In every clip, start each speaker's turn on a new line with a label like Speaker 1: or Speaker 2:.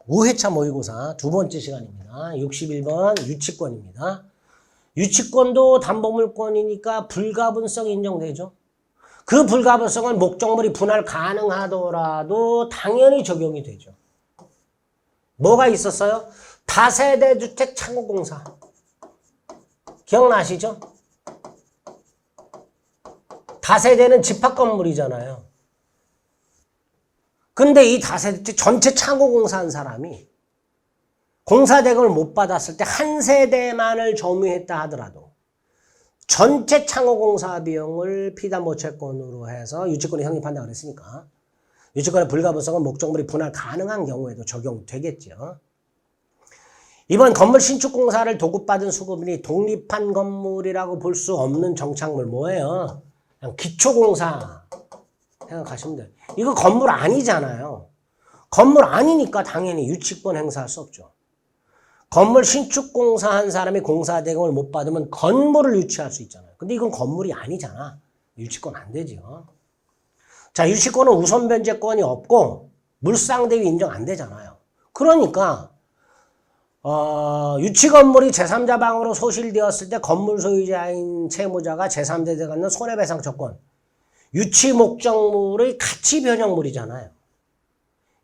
Speaker 1: 5회차 모의고사 두 번째 시간입니다. 61번 유치권입니다. 유치권도 담보물권이니까 불가분성 인정되죠. 그 불가분성은 목적물이 분할 가능하더라도 당연히 적용이 되죠. 뭐가 있었어요? 다세대 주택 창고공사. 기억나시죠? 다세대는 집합 건물이잖아요. 근데 이 다세대 전체 창고공사한 사람이 공사대금을 못 받았을 때 한 세대만을 점유했다 하더라도 전체 창고공사 비용을 피담보채권으로 해서 유치권이 성립한다고 그랬으니까 유치권의 불가분성은 목적물이 분할 가능한 경우에도 적용되겠죠. 이번 건물 신축공사를 도급받은 수급인이 독립한 건물이라고 볼 수 없는 정착물 뭐예요? 그냥 기초공사 생각하시면 돼요. 이거 건물 아니잖아요. 건물 아니니까 당연히 유치권 행사할 수 없죠. 건물 신축공사 한 사람이 공사대금을 못 받으면 건물을 유치할 수 있잖아요. 근데 이건 건물이 아니잖아. 유치권 안 되죠. 자, 유치권은 우선 변제권이 없고 물상대위 인정 안 되잖아요. 그러니까 유치 건물이 제3자 방으로 소실되었을 때 건물 소유자인 채무자가 제3자에게 갖는 손해배상 조건. 유치 목적물의 가치 변형물이잖아요.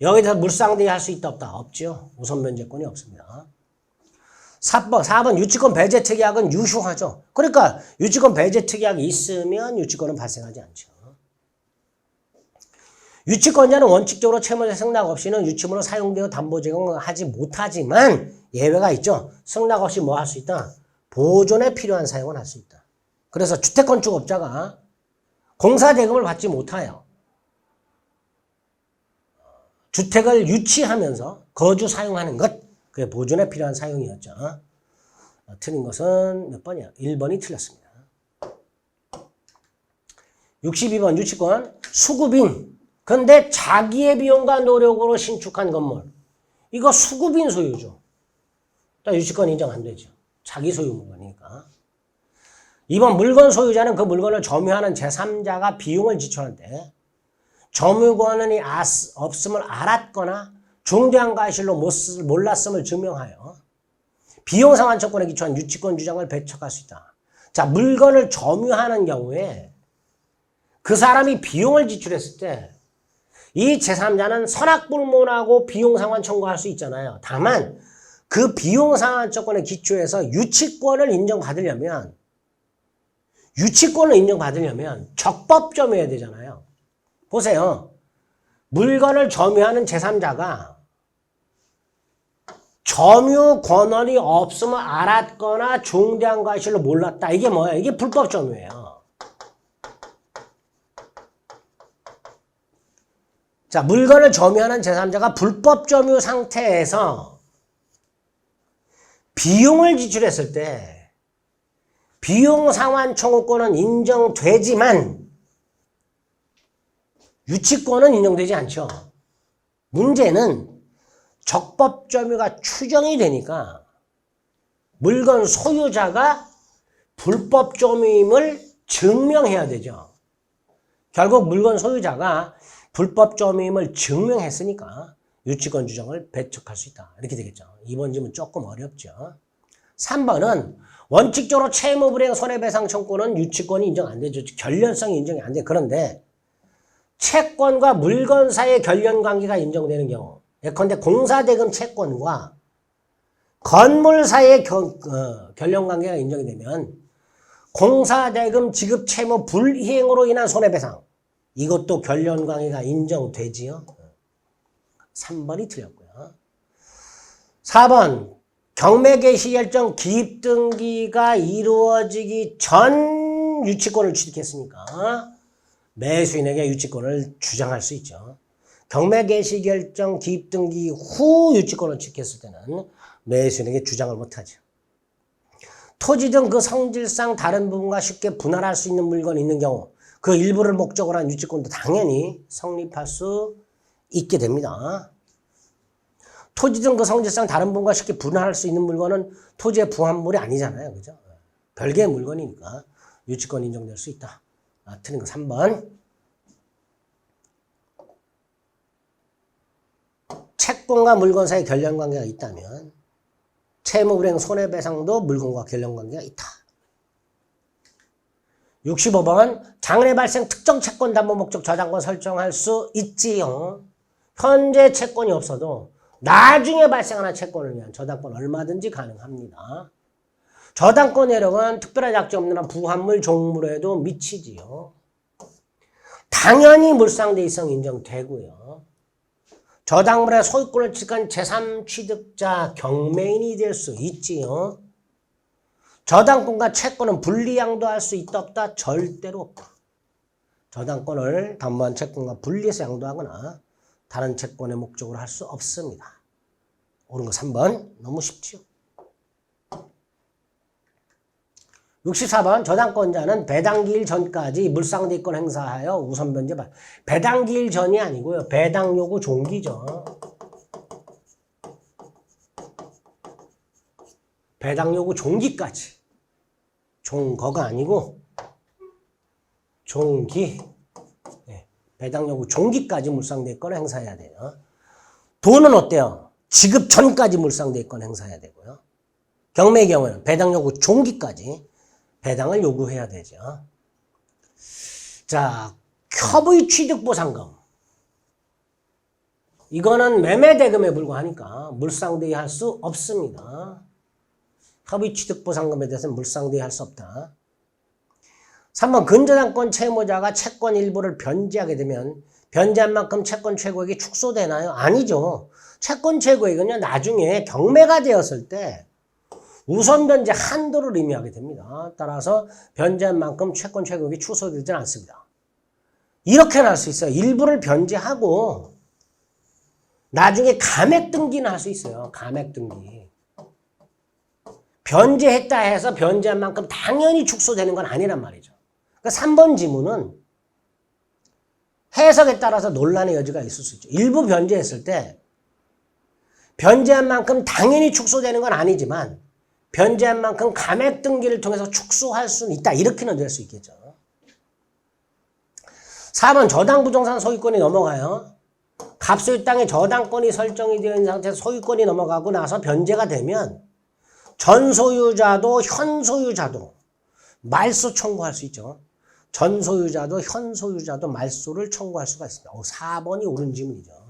Speaker 1: 여기서 물상대위 할 수 있다 없다? 없죠. 우선 변제권이 없습니다. 4번 유치권 배제 특약은 유효하죠. 그러니까 유치권 배제 특약이 있으면 유치권은 발생하지 않죠. 유치권자는 원칙적으로 채무자 승낙 없이는 유치물을 사용되어 담보 제공하지 못하지만 예외가 있죠. 승낙 없이 뭐 할 수 있다? 보존에 필요한 사용을 할 수 있다. 그래서 주택건축업자가 공사대금을 받지 못하여 주택을 유치하면서 거주 사용하는 것, 그게 보존에 필요한 사용이었죠. 틀린 것은 몇 번이야? 1번이 틀렸습니다. 62번 유치권 수급인. 근데 자기의 비용과 노력으로 신축한 건물. 이거 수급인 소유죠. 유치권 인정 안 되죠. 자기 소유 물건이니까. 2번 물건 소유자는 그 물건을 점유하는 제3자가 비용을 지출할 때 점유권이 없음을 알았거나 중대한 과실로 몰랐음을 증명하여 비용상환청권에 기초한 유치권 주장을 배척할 수 있다. 자, 물건을 점유하는 경우에 그 사람이 비용을 지출했을 때 이 제3자는 선악불문하고 비용상환 청구할 수 있잖아요. 다만 그 비용상환청권에 기초해서 유치권을 인정받으려면 적법 점유해야 되잖아요. 보세요. 물건을 점유하는 제3자가 점유 권한이 없음을 알았거나 중대한 과실로 몰랐다. 이게 뭐예요? 이게 불법 점유예요. 자, 물건을 점유하는 제3자가 불법 점유 상태에서 비용을 지출했을 때 비용 상환 청구권은 인정되지만 유치권은 인정되지 않죠. 문제는 적법 점유가 추정이 되니까 물건 소유자가 불법 점유임을 증명해야 되죠. 결국 물건 소유자가 불법 점유임을 증명했으니까 유치권 주장을 배척할 수 있다. 이렇게 되겠죠. 이번 질문 조금 어렵죠. 3번은 원칙적으로 채무불이행 손해배상 청구는 유치권이 인정 안 되죠. 결련성이 인정이 안 돼. 그런데 채권과 물건 사이의 결련관계가 인정되는 경우, 예컨대 공사대금 채권과 건물 사이의 결련관계가 인정이 되면 공사대금 지급 채무 불이행으로 인한 손해배상, 이것도 결련관계가 인정되지요. 3번이 틀렸고요. 4번 경매 개시 결정 기입 등기가 이루어지기 전 유치권을 취득했으니까 매수인에게 유치권을 주장할 수 있죠. 경매 개시 결정 기입 등기 후 유치권을 취득했을 때는 매수인에게 주장을 못하죠. 토지 등 그 성질상 다른 부분과 쉽게 분할할 수 있는 물건이 있는 경우 그 일부를 목적으로 한 유치권도 당연히 성립할 수 있게 됩니다. 토지 등 그 성질상 다른 부분과 쉽게 분할할 수 있는 물건은 토지의 부합물이 아니잖아요. 그죠? 별개의 물건이니까 유치권 인정될 수 있다. 틀린 거 3번. 채권과 물건 사이에 결연관계가 있다면 채무불이행 손해배상도 물건과 결연관계가 있다. 65번 장래 발생 특정 채권 담보 목적 저당권 설정할 수 있지요. 현재 채권이 없어도 나중에 발생하는 채권을 위한 저당권 얼마든지 가능합니다. 저당권 여력은 특별한 약정 없는 한 부합물 종물에도 미치지요. 당연히 물상대의성 인정되고요. 저당물의 소유권을 취득한 제3취득자 경매인이 될 수 있지요. 저당권과 채권은 분리양도할 수 있다 없다? 절대로 없다. 저당권을 담보한 채권과 분리해서 양도하거나 다른 채권의 목적으로 할 수 없습니다. 옳은 거 3번. 너무 쉽지요. 64번 저당권자는 배당기일 전까지 물상대권 행사하여 우선 변제 발. 배당기일 전이 아니고요. 배당 요구 종기죠. 배당 요구 종기까지. 종거가 아니고 종기. 네. 배당 요구 종기까지 물상대권 행사해야 돼요. 돈은 어때요? 지급 전까지 물상대권 행사해야 되고요. 경매의 경우는 배당 요구 종기까지 배당을 요구해야 되죠. 자, 협의 취득보상금. 이거는 매매대금에 불과하니까 물상대의 할 수 없습니다. 협의 취득보상금에 대해서는 물상대의 할 수 없다. 3번 근저당권 채무자가 채권 일부를 변제하게 되면 변제한 만큼 채권 최고액이 축소되나요? 아니죠. 채권 최고액은요, 나중에 경매가 되었을 때 우선 변제 한도를 의미하게 됩니다. 따라서 변제한 만큼 채권 최고액이 축소되지 않습니다. 이렇게는 할 수 있어요. 일부를 변제하고 나중에 감액 등기는 할 수 있어요. 감액 등기. 변제했다 해서 변제한 만큼 당연히 축소되는 건 아니란 말이죠. 그러니까 3번 지문은 해석에 따라서 논란의 여지가 있을 수 있죠. 일부 변제했을 때 변제한 만큼 당연히 축소되는 건 아니지만 변제한 만큼 감액 등기를 통해서 축소할 수는 있다. 이렇게는 될 수 있겠죠. 4번 저당 부동산 소유권이 넘어가요. 갑소유 땅에 저당권이 설정이 되어 있는 상태에서 소유권이 넘어가고 나서 변제가 되면 전 소유자도 현 소유자도 말소 청구할 수 있죠. 전 소유자도 현 소유자도 말소를 청구할 수가 있습니다. 4번이 옳은 지문이죠.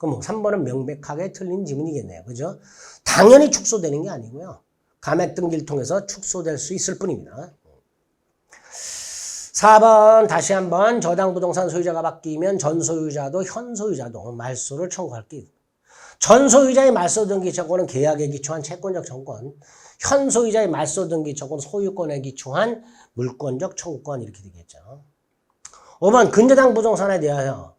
Speaker 1: 그럼 3번은 명백하게 틀린 지문이겠네요. 그죠? 당연히 축소되는 게 아니고요. 감액 등기를 통해서 축소될 수 있을 뿐입니다. 4번 다시 한번 저당 부동산 소유자가 바뀌면 전 소유자도 현 소유자도 말소를 청구할 게 있습니다. 전 소유자의 말소 등기 청구는 계약에 기초한 채권적 청구권, 현 소유자의 말소 등기 청구는 소유권에 기초한 물권적 청구권 이렇게 되겠죠. 5번 근저당 부동산에 대하여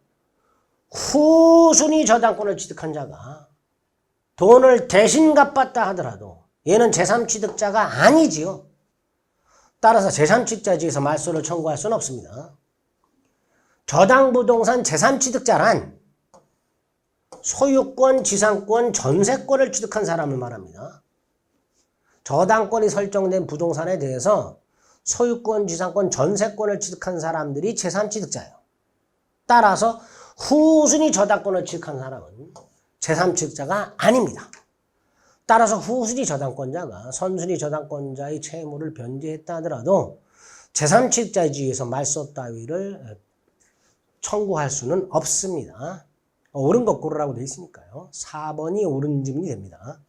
Speaker 1: 후순위 저당권을 취득한 자가 돈을 대신 갚았다 하더라도 얘는 제3취득자가 아니지요. 따라서 제3취득자에 의해서 말소를 청구할 수는 없습니다. 저당부동산 제3취득자란 소유권, 지상권, 전세권을 취득한 사람을 말합니다. 저당권이 설정된 부동산에 대해서 소유권, 지상권, 전세권을 취득한 사람들이 제3취득자예요. 따라서 후순위 저당권을 취득한 사람은 제3취득자가 아닙니다. 따라서 후순위 저당권자가 선순위 저당권자의 채무를 변제했다 하더라도 제3취득자의 지위에서 말소 따위를 청구할 수는 없습니다. 옳은 것 고르라고 되어 있으니까요. 4번이 옳은 지문이 됩니다.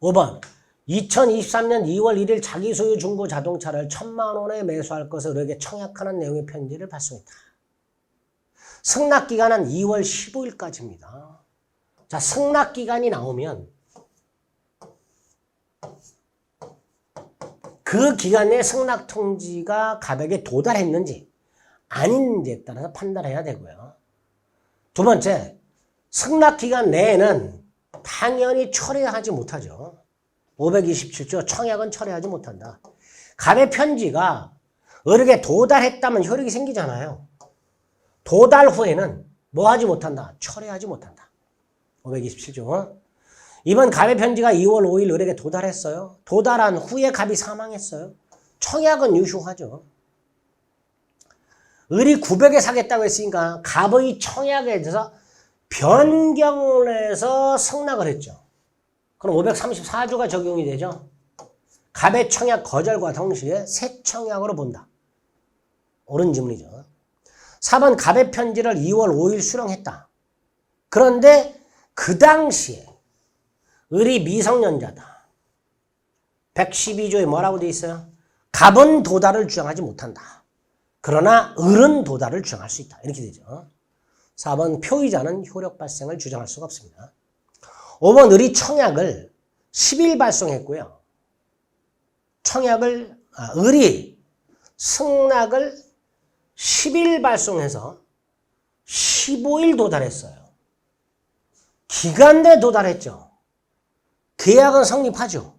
Speaker 1: 5번 2023년 2월 1일 자기 소유 중고 자동차를 1,000만 원에 매수할 것을 의뢰에게 청약하는 내용의 편지를 발송했다. 승낙기간은 2월 15일까지입니다. 자, 승낙기간이 나오면 그 기간 내에 승낙통지가 가백에 도달했는지 아닌지에 따라서 판단해야 되고요. 두 번째, 승낙기간 내에는 당연히 철회하지 못하죠. 527조 청약은 철회하지 못한다. 가백 편지가 의뢰에 도달했다면 효력이 생기잖아요. 도달 후에는 뭐 하지 못한다? 철회하지 못한다. 527조. 이번 가백 편지가 2월 5일 의뢰에 도달했어요. 도달한 후에 갑이 사망했어요. 청약은 유효하죠. 을이 900에 사겠다고 했으니까 갑의 청약에 대해서 변경을 해서 승낙을 했죠. 그럼 534조가 적용이 되죠. 갑의 청약 거절과 동시에 새 청약으로 본다. 옳은 질문이죠. 4번 갑의 편지를 2월 5일 수령했다. 그런데 그 당시에 을이 미성년자다. 112조에 뭐라고 돼 있어요? 갑은 도달을 주장하지 못한다. 그러나 을은 도달을 주장할 수 있다. 이렇게 되죠. 4번 표의자는 효력 발생을 주장할 수가 없습니다. 5번 을이 청약을 10일 발송했고요. 을이 승낙을 10일 발송해서 15일 도달했어요. 기간 내에 도달했죠. 계약은 성립하죠.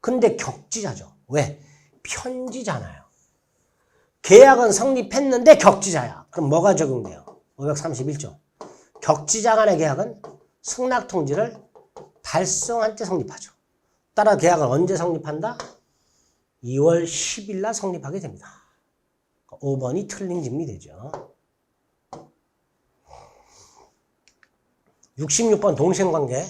Speaker 1: 근데 격지자죠. 왜? 편지잖아요. 계약은 성립했는데 격지자야. 그럼 뭐가 적용돼요? 531조. 격지자 간의 계약은 승낙 통지를 발송한 때 성립하죠. 따라 계약은 언제 성립한다? 2월 10일 날 성립하게 됩니다. 5번이 틀린 질문이 되죠. 66번 동생관계.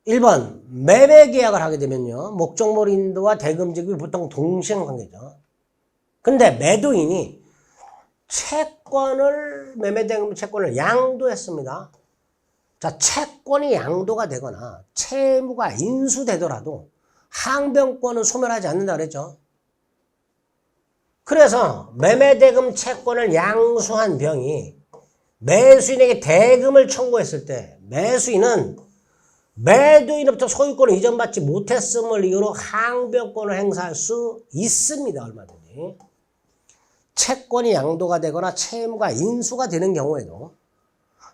Speaker 1: 1번 매매 계약을 하게 되면요. 목적물 인도와 대금 지급이 보통 동생관계죠. 근데 매도인이 매매대금 채권을 양도했습니다. 자, 채권이 양도가 되거나 채무가 인수되더라도 항변권은 소멸하지 않는다 그랬죠. 그래서 매매대금 채권을 양수한 병이 매수인에게 대금을 청구했을 때 매수인은 매도인으로부터 소유권을 이전받지 못했음을 이유로 항변권을 행사할 수 있습니다. 얼마든지. 채권이 양도가 되거나 채무가 인수가 되는 경우에도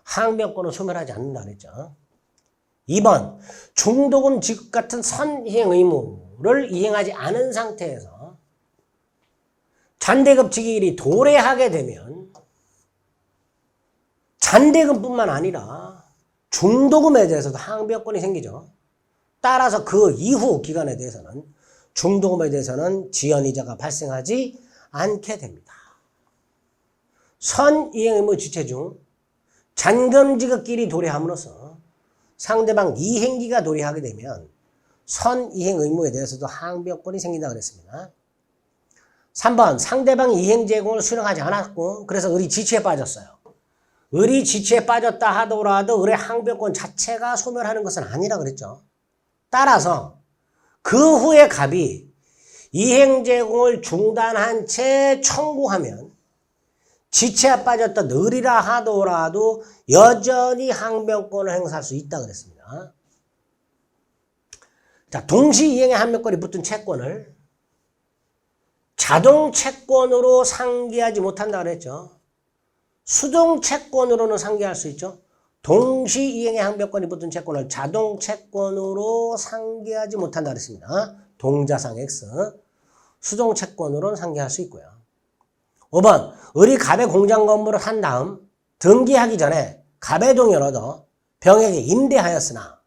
Speaker 1: 항변권은 소멸하지 않는다 그랬죠. 2번 중도금 지급 같은 선이행 의무를 이행하지 않은 상태에서 잔대급 지기일이 도래하게 되면 잔대금뿐만 아니라 중도금에 대해서도 항변권이 생기죠. 따라서 그 이후 기간에 대해서는 중도금에 대해서는 지연이자가 발생하지 않게 됩니다. 선이행 의무 주체 중 잔금지급끼리 도래함으로써 상대방 이행기가 도래하게 되면 선이행 의무에 대해서도 항변권이 생긴다 그랬습니다. 3번 상대방 이행 제공을 수령하지 않았고 그래서 을이 지치에 빠졌어요. 을이 지치에 빠졌다 하더라도 을의 항변권 자체가 소멸하는 것은 아니라 그랬죠. 따라서 그 후에 갑이 이행 제공을 중단한 채 청구하면 지체에 빠졌던 을이라 하더라도 여전히 항변권을 행사할 수 있다 그랬습니다. 자, 동시 이행의 항변권이 붙은 채권을 자동 채권으로 상기하지 못한다 그랬죠. 수동 채권으로는 상기할 수 있죠. 동시 이행의 항변권이 붙은 채권을 자동 채권으로 상기하지 못한다 그랬습니다. 동자상 X. 수동 채권으로는 상기할 수 있고요. 5번 을이 갑의 공장 건물을 한 다음 등기하기 전에 갑의 동의를 얻어 병에게 임대하였으나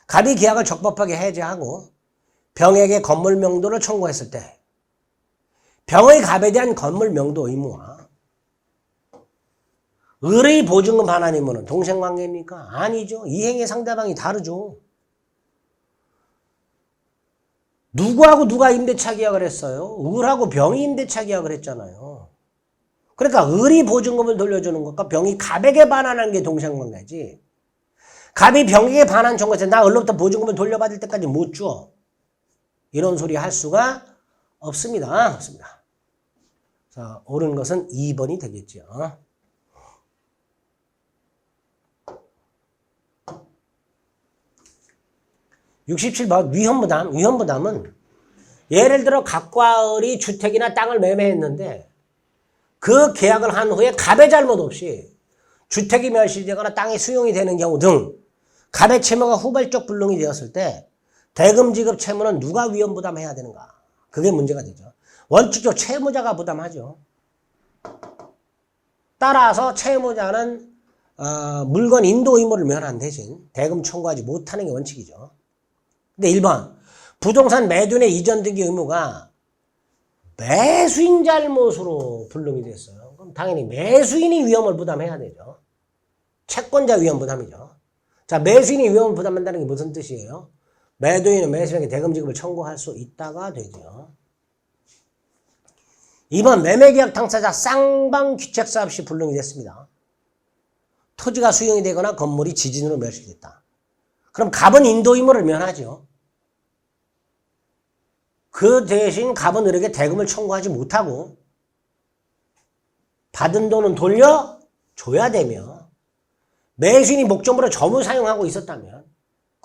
Speaker 1: 갑이 계약을 적법하게 해제하고 병에게 건물 명도를 청구했을 때 병의 갑에 대한 건물 명도 의무와 을의 보증금 반환 의무는 동생관계입니까? 아니죠. 이행의 상대방이 다르죠. 누구하고 누가 임대차 계약을 했어요? 을하고 병이 임대차 계약을 했잖아요. 그러니까 을이 보증금을 돌려주는 것과 병이 갑에게 반환하는 게 동생관계지. 갑이 병에게 반환 청구해서 나 을로부터 보증금을 돌려받을 때까지 못 줘. 이런 소리 할 수가 없습니다. 없습니다. 자, 옳은 것은 2번이 되겠죠. 67번 위헌부담. 위헌부담은 예를 들어 갑과 을이 주택이나 땅을 매매했는데 그 계약을 한 후에 갑의 잘못 없이 주택이 멸실되거나 땅이 수용이 되는 경우 등 갑의 채무가 후발적 불능이 되었을 때 대금 지급 채무는 누가 위헌부담해야 되는가? 그게 문제가 되죠. 원칙적으로 채무자가 부담하죠. 따라서 채무자는 물건 인도 의무를 면한 대신 대금 청구하지 못하는 게 원칙이죠. 근데 1번 부동산 매도인의 이전 등기 의무가 매수인 잘못으로 불능이 됐어요. 당연히 매수인이 위험을 부담해야 되죠. 채권자 위험 부담이죠. 자, 매수인이 위험을 부담한다는 게 무슨 뜻이에요? 매도인은 매수인에게 대금 지급을 청구할 수 있다가 되죠. 2번 매매계약 당사자 쌍방 귀책사업 시 불능이 됐습니다. 토지가 수용이 되거나 건물이 지진으로 멸실됐다. 그럼 갑은 인도의무를 면하죠. 그 대신 갑은 을에게 대금을 청구하지 못하고 받은 돈은 돌려줘야 되며 매수인이 목적으로 점을 사용하고 있었다면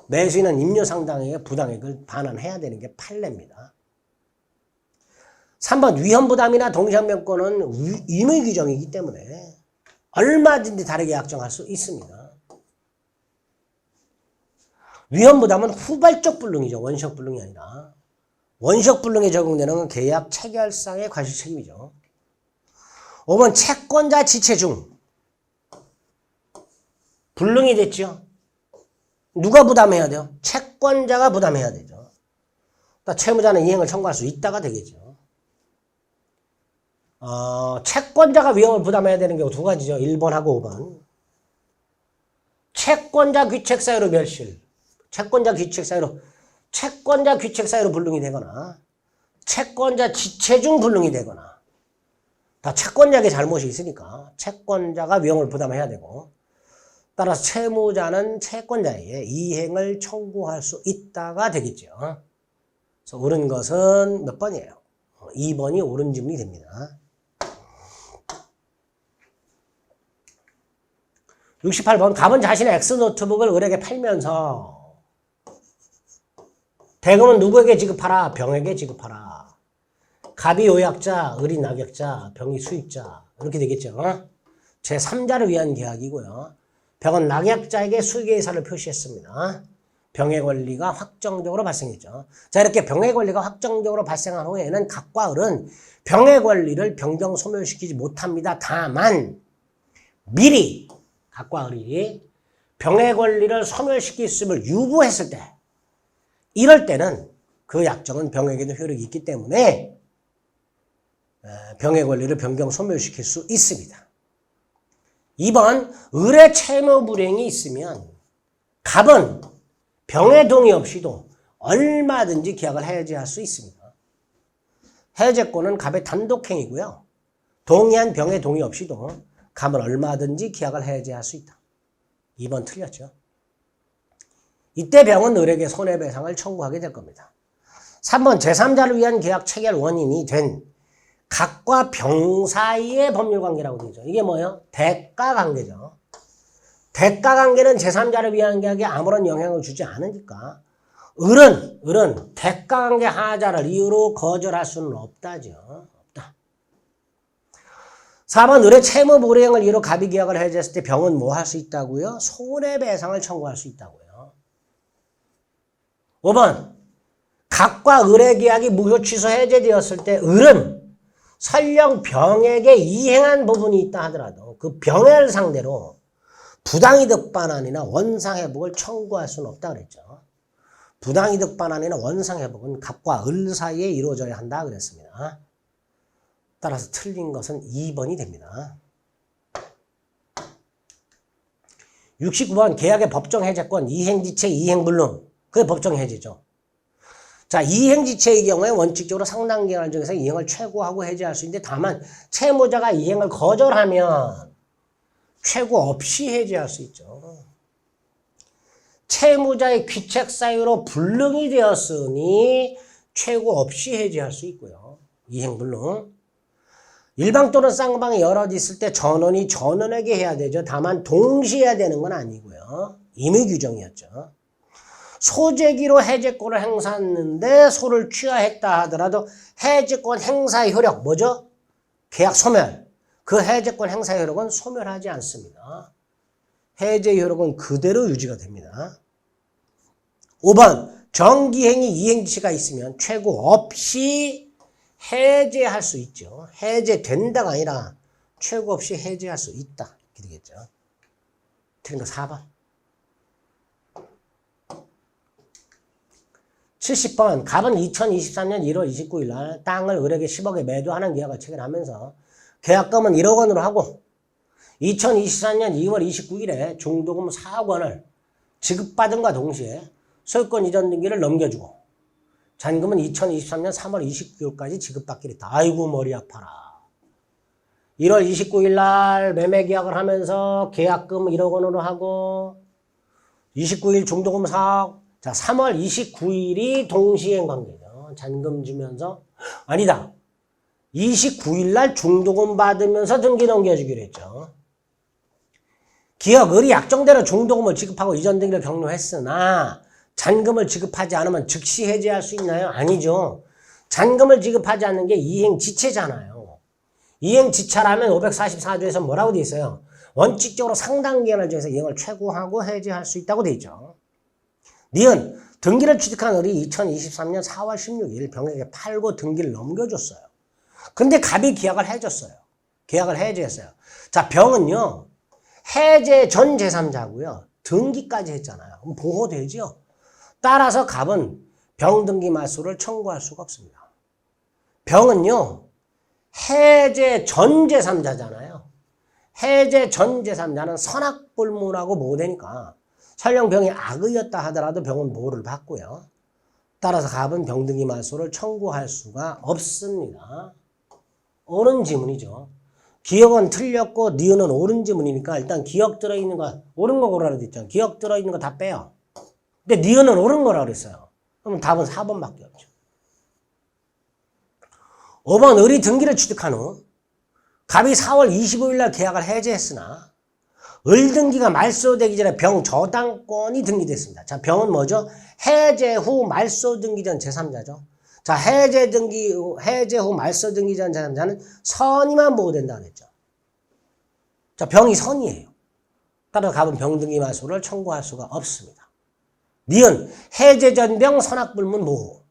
Speaker 1: 매수인은 임료상당액의 부당액을 반환해야 되는 게 판례입니다. 3번 위험부담이나 동시한명권은 임의규정이기 때문에 얼마든지 다르게 약정할 수 있습니다. 위험부담은 후발적 불능이죠. 원시적 불능이 아니라. 원시적 불능에 적용되는 건 계약 체결상의 과실책임이죠. 5번 채권자 지체 중 불능이 됐죠. 누가 부담해야 돼요? 채권자가 부담해야 되죠. 채무자는 이행을 청구할 수 있다가 되겠죠. 채권자가 위험을 부담해야 되는 경우 두 가지죠. 1번하고 5번. 채권자 귀책 사유로 멸실. 채권자 귀책 사유로 불능이 되거나 채권자 지체 중 불능이 되거나 다 채권자에게 잘못이 있으니까 채권자가 위험을 부담해야 되고 따라서 채무자는 채권자에게 이행을 청구할 수 있다가 되겠죠. 그래서 옳은 것은 몇 번이에요? 2번이 옳은 질문이 됩니다. 68번 갑은 자신의 X노트북을 을에게 팔면서 대금은 누구에게 지급하라? 병에게 지급하라. 갑이 요약자, 을이 낙약자, 병이 수익자 이렇게 되겠죠. 제3자를 위한 계약이고요. 병은 낙약자에게 수익의 의사를 표시했습니다. 병의 권리가 확정적으로 발생했죠. 자, 이렇게 병의 권리가 확정적으로 발생한 후에는 갑과 을은 병의 권리를 변경 소멸시키지 못합니다. 다만 미리 갑과 을이 병의 권리를 소멸시켰음을 유보했을 때 이럴 때는 그 약정은 병에게도 효력이 있기 때문에 병의 권리를 변경 소멸시킬 수 있습니다. 2번 을의 채무 불이행이 있으면 갑은 병의 동의 없이도 얼마든지 계약을 해지할 수 있습니다. 해제권은 갑의 단독행위고요. 동의한 병의 동의 없이도 갑은 얼마든지 계약을 해지할 수 있다. 2번 틀렸죠. 이때 병은 을에게 손해배상을 청구하게 될 겁니다. 3번 제3자를 위한 계약 체결 원인이 된 갑과 병 사이의 법률관계라고 되죠. 이게 뭐예요? 대가관계죠. 대가관계는 제3자를 위한 계약에 아무런 영향을 주지 않으니까 을은 대가관계 하자를 이유로 거절할 수는 없다죠. 4번 을의 채무 불이행을 이유로 갑이 계약을 해제했을 때 병은 뭐 할 수 있다고요? 손해배상을 청구할 수 있다고요. 5번 갑과 을의 계약이 무효 취소 해제되었을 때 을은 설령 병에게 이행한 부분이 있다 하더라도 그 병을 상대로 부당이득 반환이나 원상회복을 청구할 수는 없다 그랬죠. 부당이득 반환이나 원상회복은 갑과 을 사이에 이루어져야 한다 그랬습니다. 따라서 틀린 것은 2번이 됩니다. 69번 계약의 법정 해제권 이행지체 이행불능 그게 법정 해제죠. 자, 이행지체의 경우에 원칙적으로 상당 기간 중에서 이행을 최고하고 해제할 수 있는데 다만 채무자가 이행을 거절하면 최고 없이 해제할 수 있죠. 채무자의 귀책 사유로 불능이 되었으니 최고 없이 해제할 수 있고요. 이행불능. 일방 또는 쌍방이 여럿 있을 때 전원이 전원에게 해야 되죠. 다만 동시에 해야 되는 건 아니고요. 임의규정이었죠. 소재기로 해제권을 행사했는데 소를 취하했다 하더라도 해제권 행사의 효력 뭐죠? 계약 소멸. 그 해제권 행사의 효력은 소멸하지 않습니다. 해제 효력은 그대로 유지가 됩니다. 5번 정기행위 이행지체가 있으면 최고 없이 해제할 수 있죠. 해제된다가 아니라 최고 없이 해제할 수 있다. 이렇게 되겠죠. 틀린 거 4번. 70번 갑은 2023년 1월 29일 날 땅을 을에게 10억에 매도하는 계약을 체결하면서 계약금은 1억 원으로 하고 2024년 2월 29일에 중도금 4억 원을 지급받음과 동시에 소유권 이전 등기를 넘겨주고 잔금은 2023년 3월 29일까지 지급받기로 했다. 아이고 머리 아파라. 1월 29일 날 매매 계약을 하면서 계약금 1억 원으로 하고 29일 중도금 4억. 자, 3월 29일이 동시행 관계죠. 잔금 주면서 아니다. 29일 날 중도금 받으면서 등기 넘겨주기로 했죠. 기업 을이 약정대로 중도금을 지급하고 이전 등기를 격려했으나 잔금을 지급하지 않으면 즉시 해지할 수 있나요? 아니죠. 잔금을 지급하지 않는 게 이행지체잖아요. 이행지체라면 544조에서 뭐라고 돼 있어요? 원칙적으로 상당 기간을 정해서 이행을 최고하고 해지할 수 있다고 돼 있죠. 니은 등기를 취득한 을이 2023년 4월 16일 병에게 팔고 등기를 넘겨줬어요. 근데 갑이 계약을 해줬어요. 계약을 해지했어요. 자, 병은요. 해제 전 제3자고요. 등기까지 했잖아요. 그럼 보호되죠. 따라서 갑은 병등기 말소를 청구할 수가 없습니다. 병은요. 해제 전 제3자잖아요. 해제 전 제3자는 선악불문하고 모되니까 설령 병이 악의였다 하더라도 병은 보호를 받고요. 따라서 갑은 병등기 말소를 청구할 수가 없습니다. 옳은 지문이죠. 기억은 틀렸고 니은은 옳은 지문이니까 일단 기억 들어있는 거 옳은 거 고르라고 했잖아요. 기억 들어있는 거 다 빼요. 근데 니은은 옳은 거라고 그랬어요. 그럼 답은 4번밖에 없죠. 5번 을이 등기를 취득한 후 갑이 4월 25일 날 계약을 해제했으나 을 등기가 말소되기 전에 병 저당권이 등기됐습니다. 자, 병은 뭐죠? 해제 후 말소 등기 전 제3자죠. 자, 해제 후 말소 등기 전 제3자는 선의만 보호된다고 했죠. 자, 병이 선이에요. 따라서 갑은 병 등기 말소를 청구할 수가 없습니다. 니은 해제 전 병 선악불문 보호.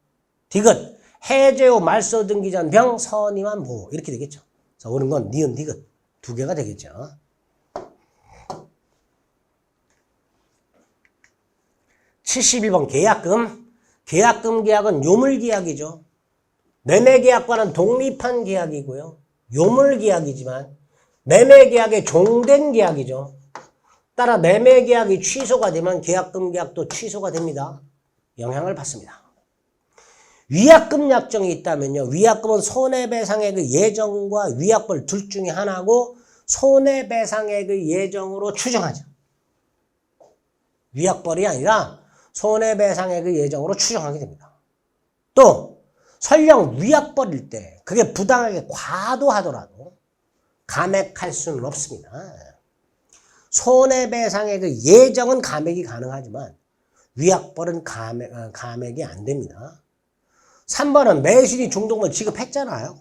Speaker 1: 디귿 해제 후 말소 등기 전 병 선의만 보호. 이렇게 되겠죠. 자, 옳은 건 니은 디귿 두 개가 되겠죠. 71번 계약금. 계약금 계약은 요물계약이죠. 매매계약과는 독립한 계약이고요. 요물계약이지만 매매계약의 종된 계약이죠. 따라 매매계약이 취소가 되면 계약금 계약도 취소가 됩니다. 영향을 받습니다. 위약금 약정이 있다면요. 위약금은 손해배상액의 예정과 위약벌 둘 중에 하나고 손해배상액의 예정으로 추정하죠. 위약벌이 아니라 손해배상액의 예정으로 추정하게 됩니다. 또 설령 위약벌일 때 그게 부당하게 과도하더라도 감액할 수는 없습니다. 손해배상액의 예정은 감액이 가능하지만 위약벌은 감액이 안 됩니다. 3번은 매수인이 중도금을 지급했잖아요.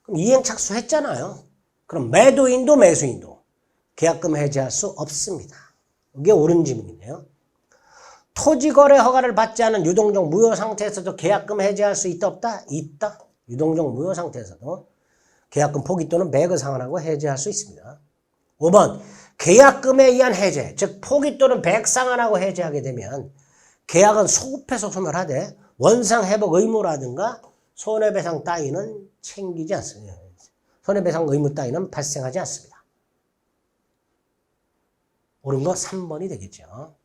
Speaker 1: 그럼 이행착수했잖아요. 그럼 매도인도 매수인도 계약금 해지할 수 없습니다. 이게 옳은 지문이네요. 토지거래 허가를 받지 않은 유동적 무효 상태에서도 계약금 해지할 수 있다 없다? 있다. 유동적 무효 상태에서도 계약금 포기 또는 매입을 상환하고 해지할 수 있습니다. 5번 계약금에 의한 해제, 즉 포기 또는 배액 상환하고 해지하게 되면 계약은 소급해서 소멸하되 원상회복 의무라든가 손해배상 따위는 챙기지 않습니다. 손해배상 의무 따위는 발생하지 않습니다. 옳은 거 3번이 되겠죠.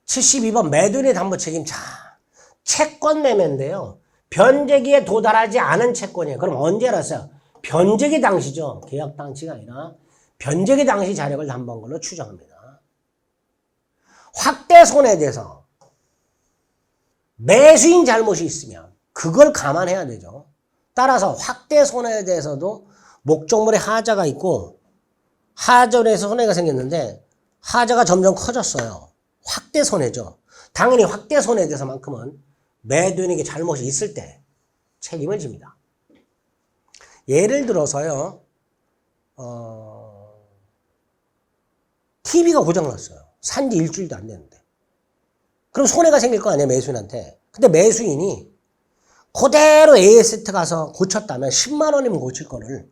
Speaker 1: 72번 매도인의 담보 책임. 자, 채권 매매인데요. 변제기에 도달하지 않은 채권이에요. 그럼 언제 알았어요? 변제기 당시죠. 계약 당시가 아니라 변제기 당시 자력을 담보한 걸로 추정합니다. 확대 손해에 대해서 매수인 잘못이 있으면 그걸 감안해야 되죠. 따라서 확대 손해에 대해서도 목적물에 하자가 있고 하전에서 손해가 생겼는데 하자가 점점 커졌어요. 확대 손해죠. 당연히 확대 손해에 대해서만큼은 매도인에게 잘못이 있을 때 책임을 집니다. 예를 들어서요. TV가 고장났어요. 산지 일주일도 안 됐는데. 그럼 손해가 생길 거 아니에요, 매수인한테. 근데 매수인이 그대로 AST 가서 고쳤다면 10만 원이면 고칠 거를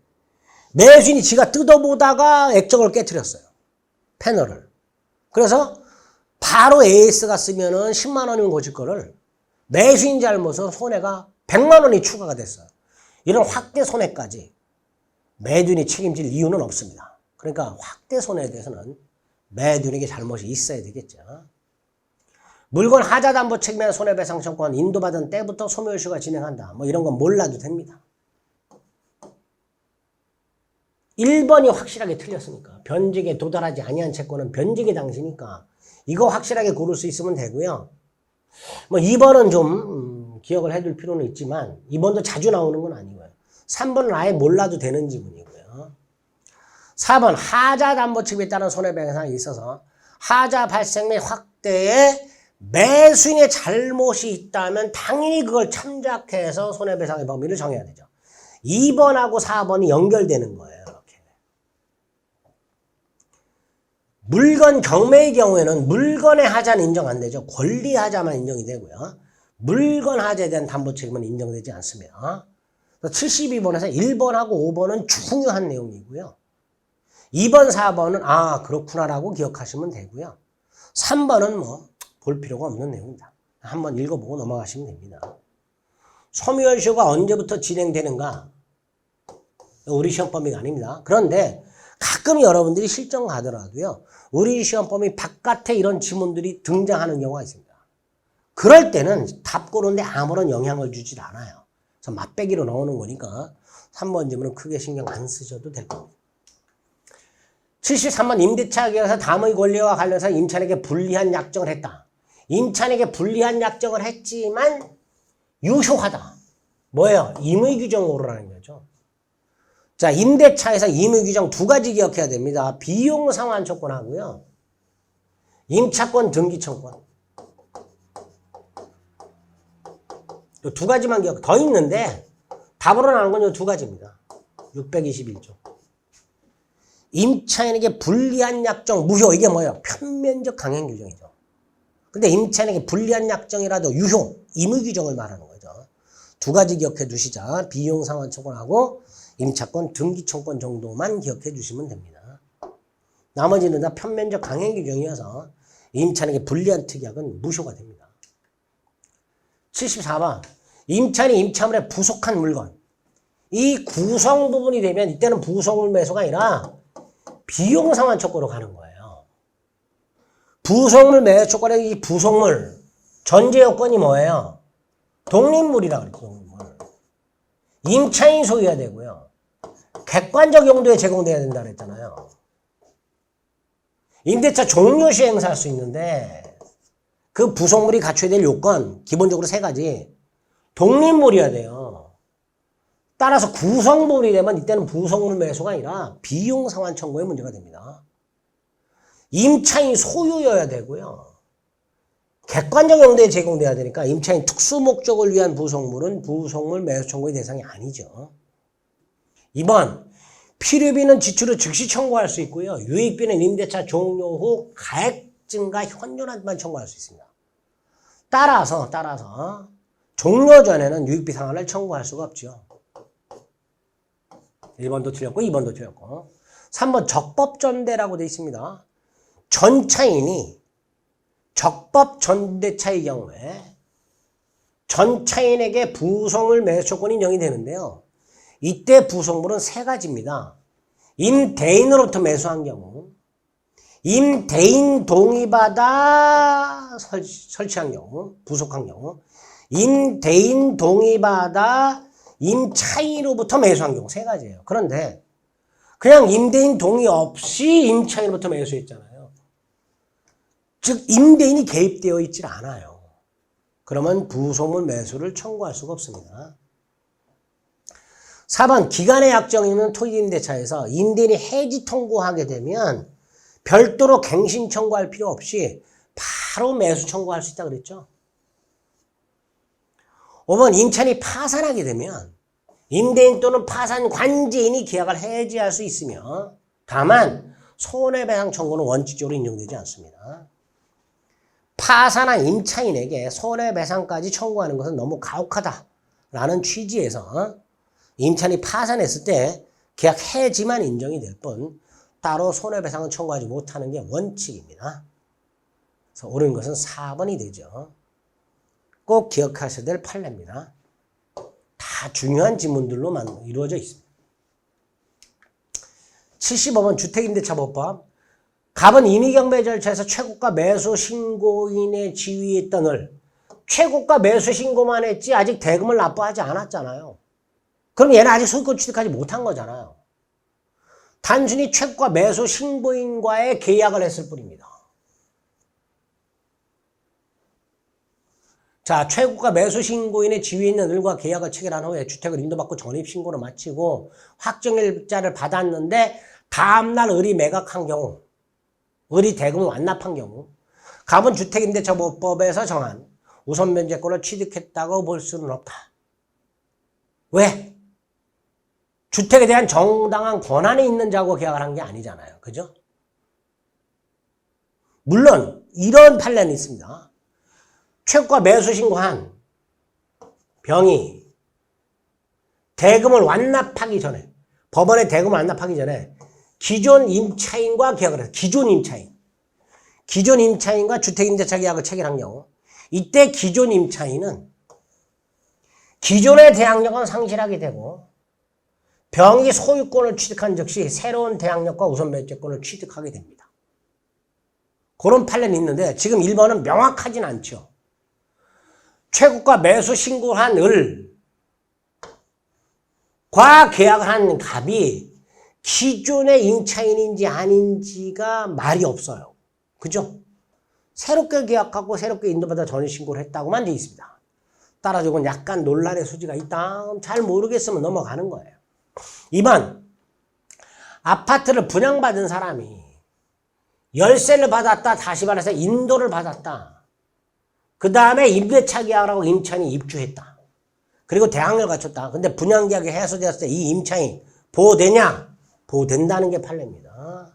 Speaker 1: 매수인이 지가 뜯어보다가 액정을 깨트렸어요. 패널을. 그래서 바로 AS 갔으면은 10만 원이면 고칠 거를 매수인 잘못으로 손해가 100만 원이 추가가 됐어요. 이런 확대 손해까지 매도인이 책임질 이유는 없습니다. 그러니까 확대 손해에 대해서는 매도인에게 잘못이 있어야 되겠죠. 물건 하자담보 책임의 손해배상 청구는 인도받은 때부터 소멸시효가 진행한다. 뭐 이런 건 몰라도 됩니다. 1번이 확실하게 틀렸으니까. 변직에 도달하지 아니한 채권은 변직의 당시니까 이거 확실하게 고를 수 있으면 되고요. 뭐 2번은 좀 기억을 해둘 필요는 있지만 2번도 자주 나오는 건 아니고요. 3번은 아예 몰라도 되는 지문이고요. 4번 하자담보 책임에 따른 손해배상이 있어서 하자 발생 및 확대에 매수인의 잘못이 있다면 당연히 그걸 참작해서 손해배상의 범위를 정해야 되죠. 2번하고 4번이 연결되는 거예요. 이렇게. 물건 경매의 경우에는 물건의 하자는 인정 안 되죠. 권리 하자만 인정이 되고요. 물건 하자에 대한 담보 책임은 인정되지 않습니다. 72번에서 1번하고 5번은 중요한 내용이고요. 2번, 4번은 그렇구나라고 기억하시면 되고요. 3번은 뭐 볼 필요가 없는 내용입니다. 한번 읽어보고 넘어가시면 됩니다. 소멸시효가 언제부터 진행되는가? 우리 시험 범위가 아닙니다. 그런데 가끔 여러분들이 실전 가더라도요. 우리 시험 범위 바깥에 이런 지문들이 등장하는 경우가 있습니다. 그럴 때는 답 고르는데 아무런 영향을 주질 않아요. 그래서 맛배기로 나오는 거니까 3번 지문은 크게 신경 안 쓰셔도 될 겁니다. 73번 임대차 계약에서 다음의 권리와 관련해서 임차인에게 불리한 약정을 했다. 임차인에게 불리한 약정을 했지만 유효하다. 뭐예요? 임의규정으로라는 거죠. 자, 임대차에서 임의규정 두 가지 기억해야 됩니다. 비용상환 청구하고요. 임차권 등기청구권. 이 두 가지만 기억. 더 있는데 답으로 나오는 건 이 두 가지입니다. 621조. 임차인에게 불리한 약정 무효. 이게 뭐예요? 편면적 강행 규정이죠. 근데 임차인에게 불리한 약정이라도 유효, 임의규정을 말하는 거죠. 두 가지 기억해 두시자. 비용상환 청구하고 임차권 등기청구권 정도만 기억해 주시면 됩니다. 나머지는 다 편면적 강행 규정이어서 임차인에게 불리한 특약은 무효가 됩니다. 74번 임차인이 임차물에 부속한 물건. 이 구성 부분이 되면 이때는 부속물 매수가 아니라 비용상환 청구로 가는 거예요. 부속물 매수 청구의 이 부속물 전제 요건이 뭐예요? 독립물이라고 그래요. 독립물. 임차인이 소유해야 되고요. 객관적 용도에 제공돼야 된다 그랬잖아요. 임대차 종료 시 행사할 수 있는데 그 부속물이 갖춰야 될 요건 기본적으로 세 가지. 독립물이어야 돼요. 따라서 구성물이 되면 이때는 부속물 매수가 아니라 비용상환 청구의 문제가 됩니다. 임차인 소유여야 되고요. 객관적 용도에 제공돼야 되니까 임차인 특수 목적을 위한 부속물은 부속물 매수 청구의 대상이 아니죠. 2번 필요비는 지출 후 즉시 청구할 수 있고요. 유익비는 임대차 종료 후 가액 증가 현존한만 청구할 수 있습니다. 따라서 종료 전에는 유익비 상환을 청구할 수가 없죠. 1번도 틀렸고 2번도 틀렸고. 3번 적법전대라고 되어 있습니다. 전차인이 적법전대차의 경우에 전차인에게 부속물 매수 조건이 인정이 되는데요. 이때 부속물은 세 가지입니다. 임대인으로부터 매수한 경우, 임대인 동의받아 설치한 경우, 부속한 경우, 임대인 동의받아 임차인으로부터 매수한 경우 세 가지예요. 그런데 그냥 임대인 동의 없이 임차인으로부터 매수했잖아요. 즉 임대인이 개입되어 있질 않아요. 그러면 부속물 매수를 청구할 수가 없습니다. 4번 기간의 약정이 있는 토지임대차에서 임대인이 해지 통고하게 되면 별도로 갱신 청구할 필요 없이 바로 매수 청구할 수 있다고 그랬죠. 5번 임차인이 파산하게 되면 임대인 또는 파산 관제인이 계약을 해지할 수 있으며 다만 손해배상 청구는 원칙적으로 인정되지 않습니다. 파산한 임차인에게 손해배상까지 청구하는 것은 너무 가혹하다라는 취지에서 임차인이 파산했을 때 계약 해지만 인정이 될 뿐 따로 손해배상은 청구하지 못하는 게 원칙입니다. 그래서 옳은 것은 4번이 되죠. 꼭 기억하셔야 될 판례입니다. 다 중요한 지문들로만 이루어져 있습니다. 75번 주택임대차보호법. 갑은 임의경매 절차에서 최고가 매수 신고인의 지위에 있던 을 최고가 매수 신고만 했지 아직 대금을 납부하지 않았잖아요. 그럼 얘는 아직 소유권 취득하지 못한 거잖아요. 단순히 최고가 매수 신고인과의 계약을 했을 뿐입니다. 자, 최고가 매수 신고인의 지위에 있는 을과 계약을 체결한 후에 주택을 인도받고 전입신고를 마치고 확정일자를 받았는데 다음날 을이 매각한 경우, 을이 대금을 완납한 경우 갑은 주택임대차보호법에서 정한 우선면제권을 취득했다고 볼 수는 없다. 왜? 주택에 대한 정당한 권한이 있는 자하고 계약을 한 게 아니잖아요. 그죠? 물론 이런 판례는 있습니다. 최고가 매수 신고한 병이 대금을 완납하기 전에, 법원에 대금을 완납하기 전에 기존 임차인과 계약을 해요. 기존 임차인과 주택임대차 계약을 체결한 경우 이때 기존 임차인은 기존의 대항력은 상실하게 되고 병이 소유권을 취득한 즉시 새로운 대항력과 우선면제권을 취득하게 됩니다. 그런 판례는 있는데 지금 1번은 명확하진 않죠. 최고가 매수 신고한 을과 계약을 한 갑이 기존의 임차인인지 아닌지가 말이 없어요. 그죠? 새롭게 계약하고 새롭게 인도받아 전입신고를 했다고만 되어 있습니다. 따라서 이건 약간 논란의 소지가 있다. 잘 모르겠으면 넘어가는 거예요. 2번, 아파트를 분양받은 사람이 열세를 받았다. 다시 말해서 인도를 받았다. 그 다음에 임대차 계약을 하고 임차인이 입주했다. 그리고 대항력을 갖췄다. 근데 분양계약이 해소되었을 때 이 임차인 보호되냐? 보호된다는 게 판례입니다.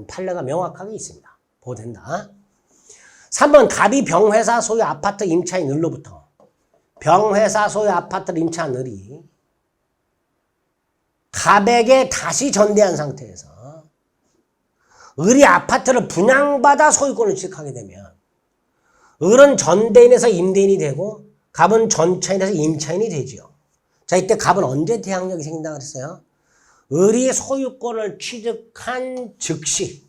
Speaker 1: 판례가 명확하게 있습니다. 보호된다. 3번, 갑이 병회사 소유 아파트 임차인 을로부터 병회사 소유 아파트를 임차한 을이 갑에게 다시 전대한 상태에서 을이 아파트를 분양받아 소유권을 취득하게 되면 을은 전대인에서 임대인이 되고 갑은 전차인에서 임차인이 되지요. 자, 이때 갑은 언제 대항력이 생긴다고 그랬어요? 을이 소유권을 취득한 즉시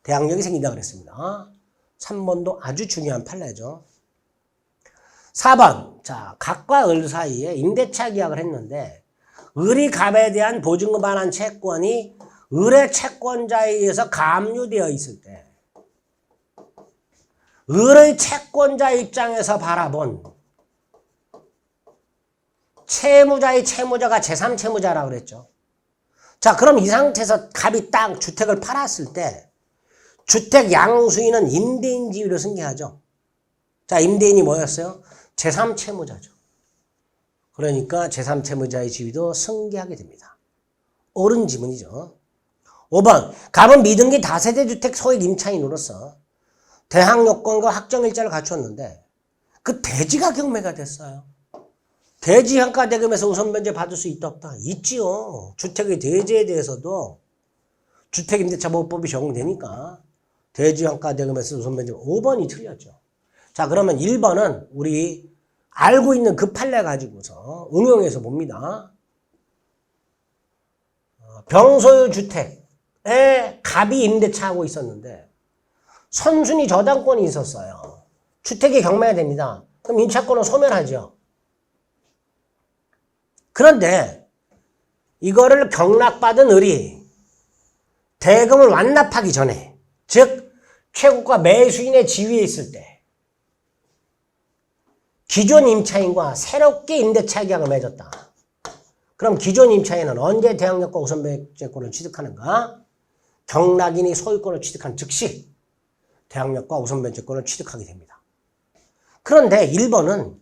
Speaker 1: 대항력이 생긴다고 그랬습니다. 3번도 아주 중요한 판례죠. 4번, 자, 갑과 을 사이에 임대차 계약을 했는데 을이 갑에 대한 보증금 반환 채권이 을의 채권자에 의해서 감유되어 있을 때 을의 채권자 입장에서 바라본 채무자의 채무자가 제3채무자라고 그랬죠. 자, 그럼 이 상태에서 갑이 딱 주택을 팔았을 때 주택 양수인은 임대인 지위로 승계하죠. 자, 임대인이 뭐였어요? 제3채무자죠. 그러니까 제3채무자의 지위도 승계하게 됩니다. 옳은 지문이죠. 5번, 갑은 미등기 다세대 주택 소액 임차인으로서 대항 요건과 확정일자를 갖추었는데 그 대지가 경매가 됐어요. 대지 향가 대금에서 우선 면제 받을 수 있다 없다? 있지요. 주택의 대지에 대해서도 주택임대차보호법이 적용되니까 대지 향가 대금에서 우선 면제 5번이 틀렸죠. 자, 그러면 1번은 우리 알고 있는 그 판례 가지고서 응용해서 봅니다. 병소유 주택에 갑이 임대차하고 있었는데 선순위 저당권이 있었어요. 주택이 경매가 됩니다. 그럼 임차권은 소멸하죠. 그런데 이거를 경락받은 을이 대금을 완납하기 전에, 즉 최고가 매수인의 지위에 있을 때 기존 임차인과 새롭게 임대차 계약을 맺었다. 그럼 기존 임차인은 언제 대항력과 우선면제권을 취득하는가? 경락인이 소유권을 취득한 즉시 대항력과 우선면제권을 취득하게 됩니다. 그런데 1번은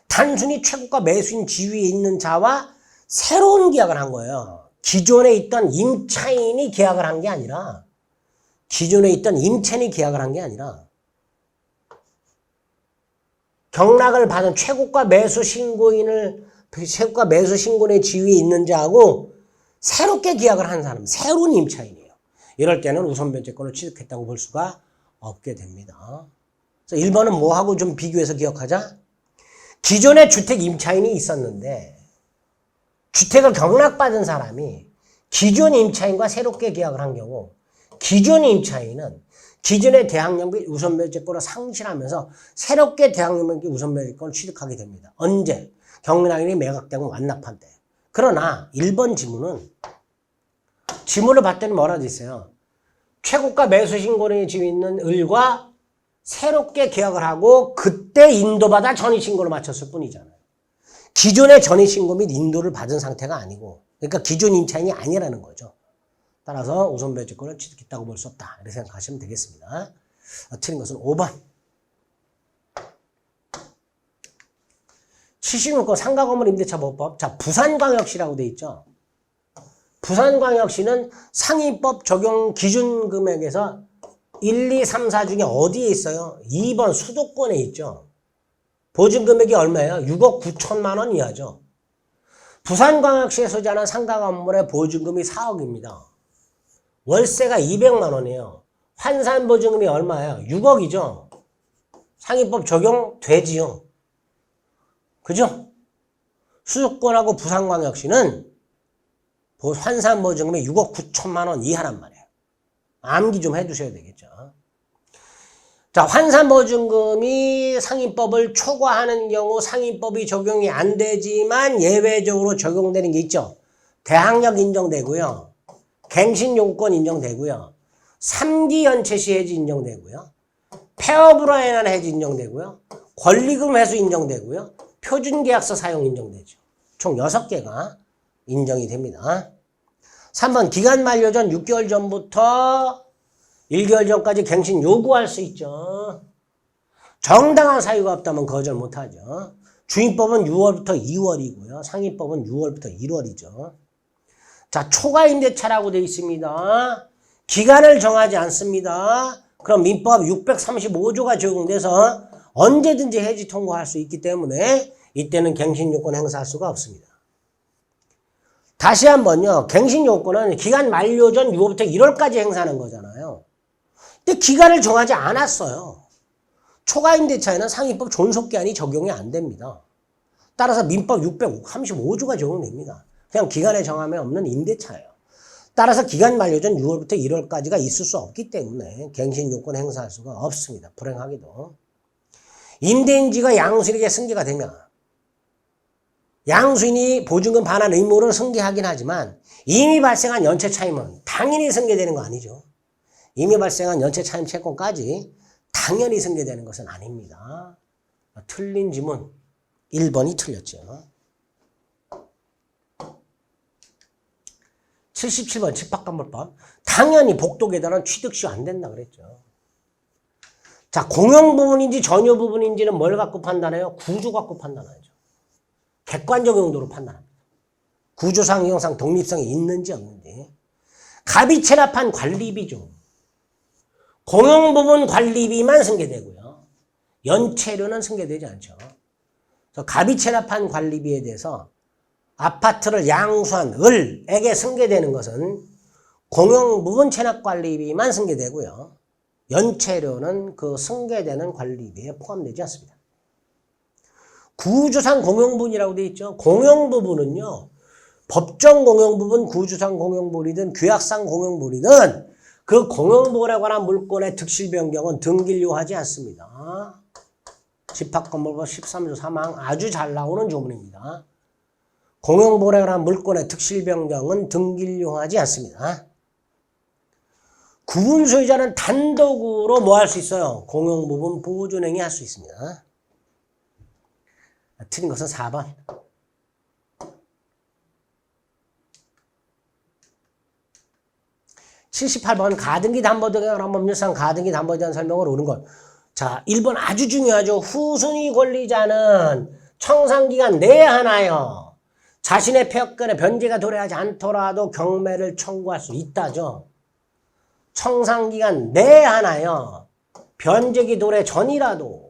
Speaker 1: 단순히 최고가 매수인 지위에 있는 자와 새로운 계약을 한 거예요. 기존에 있던 임차인이 계약을 한 게 아니라 기존에 있던 임차인이 계약을 한 게 아니라 경락을 받은 최고가 매수 신고인의 지위에 있는 자하고 새롭게 계약을 한 사람, 새로운 임차인이에요. 이럴 때는 우선면제권을 취득했다고 볼 수가 없게 됩니다. 그래서 1번은 뭐하고 좀 비교해서 기억하자? 기존에 주택 임차인이 있었는데 주택을 경락받은 사람이 기존 임차인과 새롭게 계약을 한 경우 기존 임차인은 기존의 대항력 및 우선매입권을 상실하면서 새롭게 대항력 및 우선매입권을 취득하게 됩니다. 언제? 경락인이 매각되고 완납한 때. 그러나 1번 지문은 지문을 봤더니 뭐라고 돼 있어요? 최고가 매수 신고인이 지고 있는 을과 새롭게 계약을 하고 그때 인도받아 전입신고를 마쳤을 뿐이잖아요. 기존의 전입신고 및 인도를 받은 상태가 아니고 그러니까 기존 임차인이 아니라는 거죠. 따라서 우선매입권을 취득했다고 볼 수 없다. 이렇게 생각하시면 되겠습니다. 틀린 것은 5번. 76건 상가건물 임대차 보호법. 자, 부산광역시라고 돼 있죠. 부산광역시는 상위법 적용 기준 금액에서 1, 2, 3, 4 중에 어디에 있어요? 2번 수도권에 있죠. 보증금액이 얼마예요? 6억 9천만 원 이하죠. 부산광역시에 소지하는 상가 건물의 보증금이 4억입니다. 월세가 200만 원이에요. 환산 보증금이 얼마예요? 6억이죠. 상위법 적용되지요. 그죠? 수도권하고 부산광역시는 환산 보증금이 6억 9천만 원 이하란 말이에요. 암기 좀 해두셔야 되겠죠. 자, 환산 보증금이 상위법을 초과하는 경우 상위법이 적용이 안 되지만 예외적으로 적용되는 게 있죠. 대항력 인정되고요. 갱신 요구권 인정되고요. 3기 연체 시 해지 인정되고요. 폐업으로 인한 해지 인정되고요. 권리금 회수 인정되고요. 표준계약서 사용 인정되죠. 총 6개가 인정이 됩니다. 3번 기간 만료 전 6개월 전부터 1개월 전까지 갱신 요구할 수 있죠. 정당한 사유가 없다면 거절 못하죠. 주임법은 6월부터 2월이고요. 상위법은 6월부터 1월이죠. 자, 초과임대차라고 되어 있습니다. 기간을 정하지 않습니다. 그럼 민법 635조가 적용돼서 언제든지 해지 통고할 수 있기 때문에 이때는 갱신요건 행사할 수가 없습니다. 다시 한번요. 갱신요건은 기간 만료 전 6월부터 1월까지 행사하는 거잖아요. 근데 기간을 정하지 않았어요. 초과임대차에는 상위법 존속기한이 적용이 안 됩니다. 따라서 민법 635조가 적용됩니다. 그냥 기간에 정함에 없는 임대차예요. 따라서 기간 만료 전 6월부터 1월까지가 있을 수 없기 때문에 갱신요건 행사할 수가 없습니다. 불행하게도. 임대인지가 양수인에게 승계가 되면 양수인이 보증금 반환 의무를 승계하긴 하지만 이미 발생한 연체 차임은 당연히 승계되는 거 아니죠. 이미 발생한 연체 차임 채권까지 당연히 승계되는 것은 아닙니다. 틀린 지문 1번이 틀렸죠. 77번 집합건물법. 당연히 복도계단은 취득시 안 된다 그랬죠. 자, 공용 부분인지 전유 부분인지는 뭘 갖고 판단해요? 구조 갖고 판단하죠. 객관적 용도로 판단합니다. 구조상, 형상, 독립성이 있는지 없는지. 갑이 체납한 관리비죠. 공용 부분 관리비만 승계되고요. 연체료는 승계되지 않죠. 그래서 갑이 체납한 관리비에 대해서 아파트를 양수한 을에게 승계되는 것은 공용 부분 체납 관리비만 승계되고요. 연체료는 그 승계되는 관리비에 포함되지 않습니다. 구조상 공용부분이라고 되어 있죠. 공용부분은요. 법정 공용부분, 구조상 공용부분이든 규약상 공용부분이든 그 공용부분에 관한 물권의 득실 변경은 등기료하지 않습니다. 집합건물법 13조 3항 아주 잘 나오는 조문입니다. 공용부분에 관한 물권의 득실 변경은 등기료하지 않습니다. 구분 소유자는 단독으로 뭐 할 수 있어요? 공용부분 보존행위 할 수 있습니다. 틀린 것은 4번. 78번 가등기 담보 등에 관한 법률상 가등기 담보에 대한 설명을 옳은 것. 자, 1번 아주 중요하죠. 후순위 권리자는 청산기간 내에 하나요. 자신의 폐업권에 변제가 도래하지 않더라도 경매를 청구할 수 있다죠. 청산기간 내에 하나요. 변제기 도래 전이라도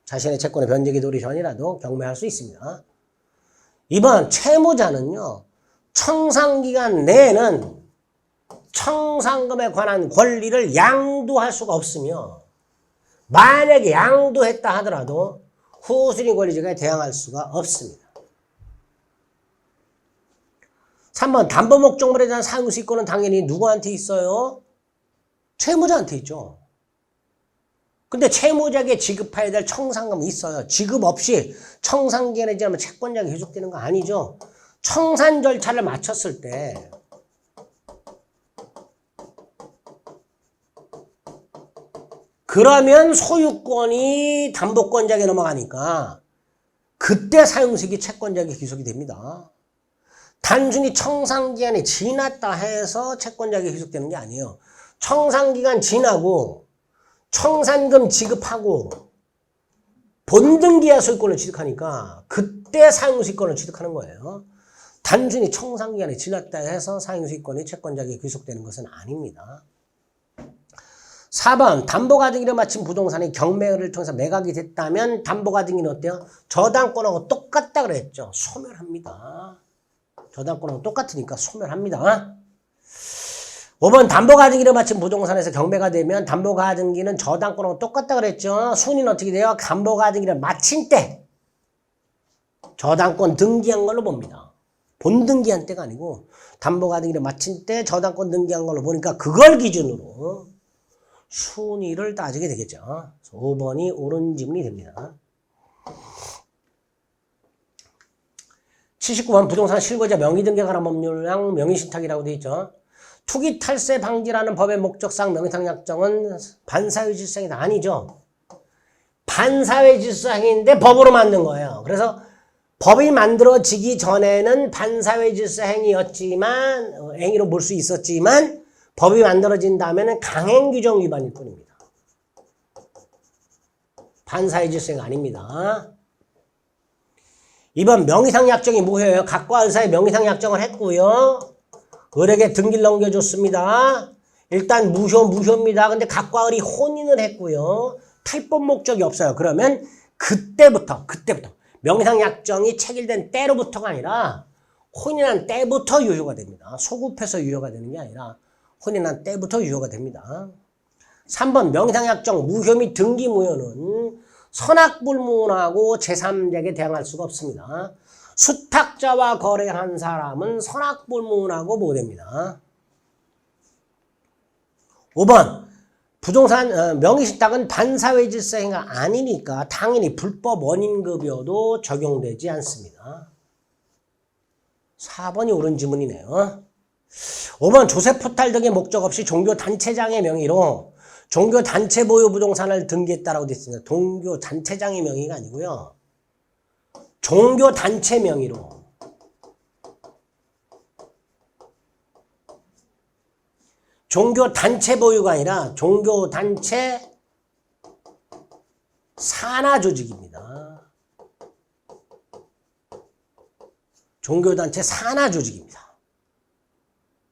Speaker 1: 자신의 채권의 변제기 도래 전이라도 경매할 수 있습니다. 2번 채무자는요. 청산기간 내에는 청산금에 관한 권리를 양도할 수가 없으며 만약에 양도했다 하더라도 후순위 권리자가 대항할 수가 없습니다. 3번 담보 목적물에 대한 사용수익권은 당연히 누구한테 있어요? 채무자한테 있죠. 근데 채무자에게 지급해야 될 청산금이 있어요. 지급 없이 청산기간이 지나면 채권자에게 귀속되는 거 아니죠. 청산 절차를 마쳤을 때 그러면 소유권이 담보권자에게 넘어가니까 그때 사용수익이 채권자에게 귀속이 됩니다. 단순히 청산기간이 지났다 해서 채권자에게 귀속되는 게 아니에요. 청산기간 지나고 청산금 지급하고 본등기한 소유권을 취득하니까 그때 사용수익권을 취득하는 거예요. 단순히 청산기간이 지났다 해서 사용수익권이 채권자에게 귀속되는 것은 아닙니다. 4번 담보가 등기를 마친 부동산이 경매를 통해서 매각이 됐다면 담보가 등기는 어때요? 저당권하고 똑같다 그랬죠. 소멸합니다. 저당권하고 똑같으니까 소멸합니다. 5번 담보가 등기를 마친 부동산에서 경매가 되면 담보가 등기는 저당권하고 똑같다 그랬죠. 순위는 어떻게 돼요? 담보가 등기를 마친 때 저당권 등기한 걸로 봅니다. 본등기한 때가 아니고 담보가 등기를 마친 때 저당권 등기한 걸로 보니까 그걸 기준으로 순위를 따지게 되겠죠. 5번이 옳은 지문이 됩니다. 79번 부동산 실거주자 명의등기에 관한 법률상 명의신탁이라고 되어 있죠. 투기 탈세 방지라는 법의 목적상 명의상 약정은 반사회 질서행위가 아니죠. 반사회 질서행위인데 법으로 만든 거예요. 그래서 법이 만들어지기 전에는 반사회 질서 행위였지만 행위로 볼 수 있었지만 법이 만들어진 다음에는 강행규정 위반일 뿐입니다. 반사회 질서가 아닙니다. 2번 명의상 약정이 무효예요. 각과 의사의 명의상 약정을 했고요. 을에게 등기를 넘겨줬습니다. 일단 무효입니다. 근데 각과 을이 혼인을 했고요. 탈법 목적이 없어요. 그러면 그때부터 명의상 약정이 체결된 때로부터가 아니라 혼인한 때부터 유효가 됩니다. 소급해서 유효가 되는 게 아니라 혼인한 때부터 유효가 됩니다. 3번 명의상 약정 무효 및 등기 무효는 선악불문하고 제3자에게 대항할 수가 없습니다. 수탁자와 거래한 사람은 선악불문하고 보호됩니다. 5번 부동산 명의신탁은 반사회 질서 행위가 아니니까 당연히 불법 원인급여도 적용되지 않습니다. 4번이 옳은 지문이네요. 5번 조세포탈 등의 목적 없이 종교단체장의 명의로 종교단체 보유 부동산을 등기했다라고 되어 있습니다. 종교단체장의 명의가 아니고요. 종교단체 명의로 종교단체 보유가 아니라 종교단체 산하조직입니다. 종교단체 산하조직입니다.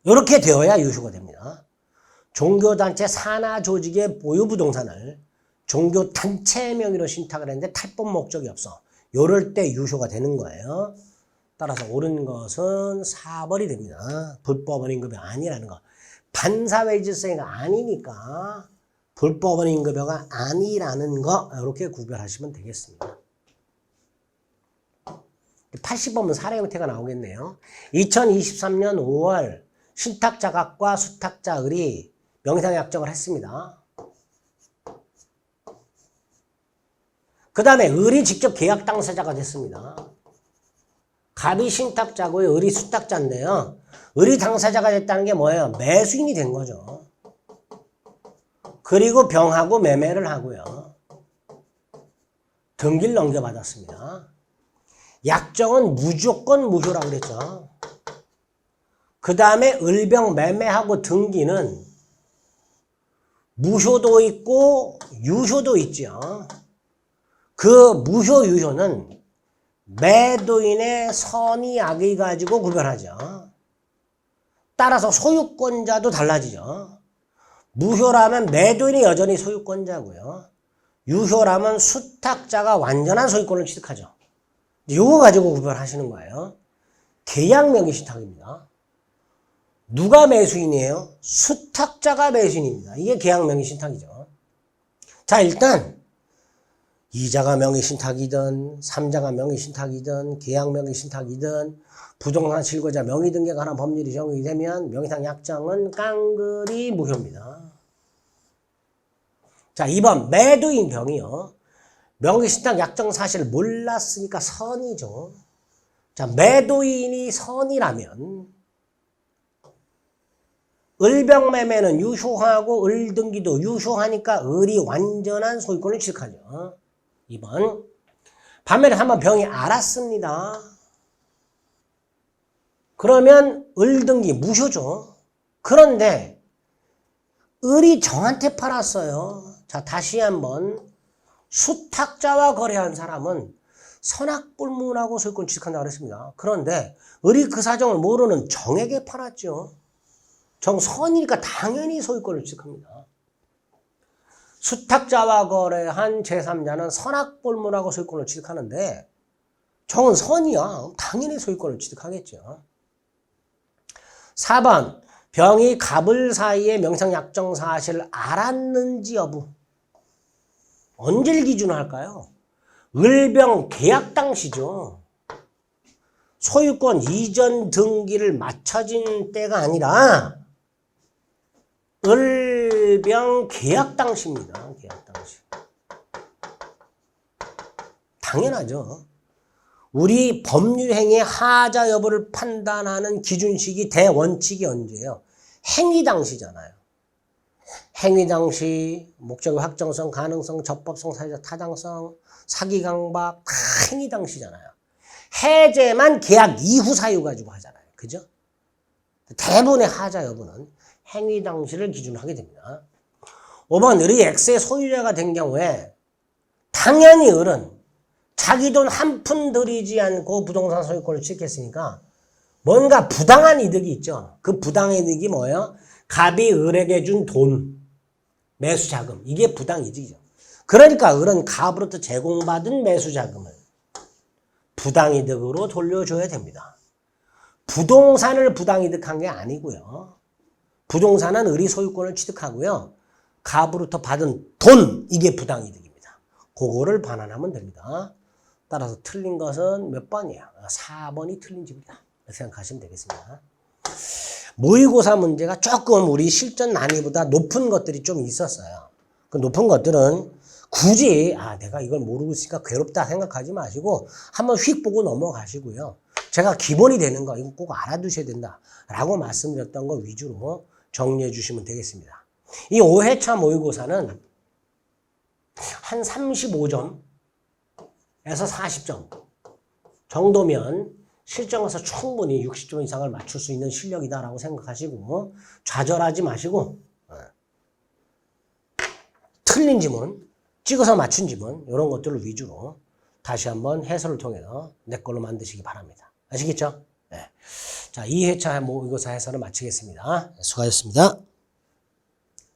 Speaker 1: 이렇게 되어야 유효가 됩니다. 종교단체 산하조직의 보유 부동산을 종교단체 명의로 신탁을 했는데 탈법 목적이 없어. 이럴 때 유효가 되는 거예요. 따라서 옳은 것은 4번이 됩니다. 불법 원인급여 아니라는 거. 반사회 질서가 아니니까 불법 원인급여가 아니라는 거 이렇게 구별하시면 되겠습니다. 80번은 사례 형태가 나오겠네요. 2023년 5월 신탁자각과 수탁자 을이 명의상 약정을 했습니다. 그 다음에 을이 직접 계약 당사자가 됐습니다. 갑이 신탁자고요. 을이 수탁자인데요. 을이 당사자가 됐다는 게 뭐예요? 매수인이 된 거죠. 그리고 병하고 매매를 하고요. 등기를 넘겨받았습니다. 약정은 무조건 무효라고 그랬죠. 그 다음에 을병 매매하고 등기는 무효도 있고 유효도 있죠. 그 무효 유효는 매도인의 선의 악의 가지고 구별하죠. 따라서 소유권자도 달라지죠. 무효라면 매도인이 여전히 소유권자고요. 유효라면 수탁자가 완전한 소유권을 취득하죠. 이거 가지고 구별하시는 거예요. 계약 명의신탁입니다. 누가 매수인이에요? 수탁자가 매수인입니다. 이게 계약 명의신탁이죠. 자, 일단 2자가 명의신탁이든 3자가 명의신탁이든 계약 명의신탁이든 부동산 실거자 명의등기에 관한 법률이 적용이 되면 명의상 약정은 깡그리 무효입니다. 자, 2번 매도인 병이요. 명의신탁 약정 사실을 몰랐으니까 선이죠. 자, 매도인이 선이라면 을병매매는 유효하고 을등기도 유효하니까 을이 완전한 소유권을 취득하죠. 2번 반면에 3번 병이 알았습니다. 그러면 을등기 무효죠. 그런데 을이 정한테 팔았어요. 자, 다시 한번 수탁자와 거래한 사람은 선악불문하고 소유권 취득한다고 했습니다. 그런데 을이 그 사정을 모르는 정에게 팔았죠. 정선이니까 당연히 소유권을 취득합니다. 수탁자와 거래한 제3자는 선악불문하고 소유권을 취득하는데 정은 선이야. 당연히 소유권을 취득하겠죠. 4번 병이 갑을 사이에 명상약정 사실을 알았는지 여부. 언제를 기준으로 할까요? 을병 계약 당시죠. 소유권 이전 등기를 마쳐진 때가 아니라 을병 계약 당시입니다. 계약 당시. 당연하죠. 우리 법률행위의 하자 여부를 판단하는 기준식이 대원칙이 언제예요? 행위 당시잖아요. 행위 당시 목적의 확정성, 가능성, 적법성, 사회적 타당성, 사기강박 다 행위 당시잖아요. 해제만 계약 이후 사유 가지고 하잖아요. 그죠? 대부분의 하자 여부는 행위 당시를 기준으로 하게 됩니다. 5번 을이 X의 소유자가 된 경우에 당연히 을은 자기 돈 한 푼 들이지 않고 부동산 소유권을 취득했으니까 뭔가 부당한 이득이 있죠. 그 부당한 이득이 뭐예요? 갑이 을에게 준 돈, 매수자금. 이게 부당이득이죠. 그러니까 을은 갑으로부터 제공받은 매수자금을 부당이득으로 돌려줘야 됩니다. 부동산을 부당이득한 게 아니고요. 부동산은 을이 소유권을 취득하고요. 갑으로부터 받은 돈, 이게 부당이득입니다. 그거를 반환하면 됩니다. 따라서 틀린 것은 몇 번이에요? 4번이 틀린 집이다. 생각하시면 되겠습니다. 모의고사 문제가 조금 우리 실전 난이보다 높은 것들이 좀 있었어요. 그 높은 것들은 굳이 내가 이걸 모르고 있으니까 괴롭다 생각하지 마시고 한번 휙 보고 넘어가시고요. 제가 기본이 되는 거 이거 꼭 알아두셔야 된다 라고 말씀드렸던 거 위주로 정리해 주시면 되겠습니다. 이 5회차 모의고사는 한 35점에서 40점 정도면 실전에서 충분히 60점 이상을 맞출 수 있는 실력이다라고 생각하시고 좌절하지 마시고 틀린 지문, 찍어서 맞춘 지문 이런 것들을 위주로 다시 한번 해설을 통해서 내 걸로 만드시기 바랍니다. 아시겠죠? 네. 자, 2회차 모의고사 해설을 마치겠습니다. 수고하셨습니다.